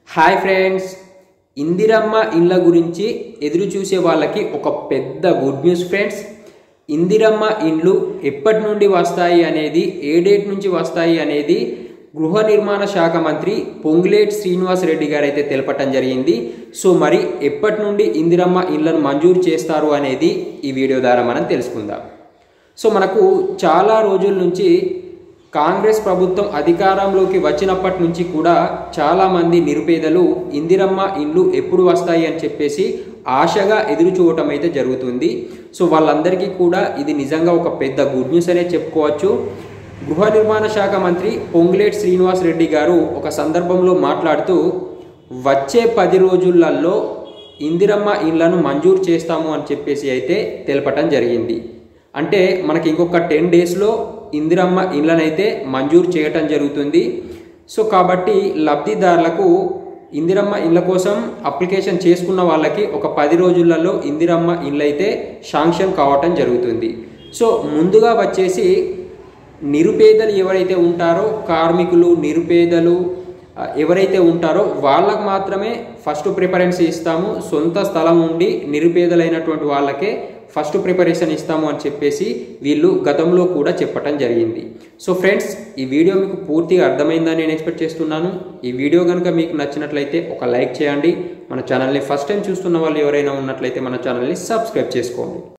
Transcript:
Hi friends, Indiramma ఇండ్ల గురించి ఎదురు చూసే వాళ్ళకి ఒక పెద్ద గుడ్ న్యూస్ ఫ్రెండ్స్. ఇందిరమ్మ ఇండ్లు ఎప్పటి నుండి వస్తాయి అనేది, ఏ డేట్ నుంచి వస్తాయి అనేది గృహ నిర్మాణ శాఖ మంత్రి పొంగులేటి శ్రీనివాస్ రెడ్డి గారు అయితే తెలపటం జరిగింది. సో మరి ఎప్పటి నుండి ఇందిరమ్మ ఇండ్లను మంజూరు చేస్తారు అనేది ఈ వీడియో ద్వారా మనం తెలుసుకుందాం. సో మనకు చాలా రోజుల నుంచి కాంగ్రెస్ ప్రభుత్వం అధికారంలోకి వచ్చినప్పటి నుంచి కూడా చాలామంది నిరుపేదలు ఇందిరమ్మ ఇండ్లు ఎప్పుడు వస్తాయి అని చెప్పేసి ఆశగా ఎదురు చూడటం అయితే జరుగుతుంది. సో వాళ్ళందరికీ కూడా ఇది నిజంగా ఒక పెద్ద గుడ్ న్యూస్ అనే చెప్పుకోవచ్చు. గృహ నిర్మాణ శాఖ మంత్రి పొంగులేటి శ్రీనివాస్ రెడ్డి గారు ఒక సందర్భంలో మాట్లాడుతూ వచ్చే 10 రోజులలో ఇందిరమ్మ ఇండ్లను మంజూరు చేస్తాము అని చెప్పేసి అయితే తెలపటం జరిగింది. అంటే మనకి ఇంకొక 10 డేస్లో ఇందిరమ్మ ఇండ్లనైతే మంజూరు చేయటం జరుగుతుంది. సో కాబట్టి లబ్ధిదారులకు ఇందిరమ్మ ఇండ్ల కోసం అప్లికేషన్ చేసుకున్న వాళ్ళకి ఒక 10 రోజులలో ఇందిరమ్మ ఇండ్లు అయితే శాంక్షన్ కావటం జరుగుతుంది. సో ముందుగా వచ్చేసి నిరుపేదలు ఎవరైతే ఉంటారో, కార్మికులు, నిరుపేదలు ఎవరైతే ఉంటారో వాళ్ళకు మాత్రమే ఫస్ట్ ప్రిఫరెన్స్ ఇస్తాము. సొంత స్థలం ఉండి నిరుపేదలైనటువంటి వాళ్ళకే ఫస్ట్ ప్రిపరేషన్ ఇస్తాము అని చెప్పేసి వీళ్ళు గతంలో కూడా చెప్పటం జరిగింది. సో ఫ్రెండ్స్, ఈ వీడియో మీకు పూర్తిగా అర్థమైందని నేను ఎక్స్పెక్ట్ చేస్తున్నాను. ఈ వీడియో కనుక మీకు నచ్చినట్లయితే ఒక లైక్ చేయండి. మన ఛానల్ని ఫస్ట్ టైం చూస్తున్న వాళ్ళు ఎవరైనా ఉన్నట్లయితే మన ఛానల్ని సబ్స్క్రైబ్ చేసుకోండి.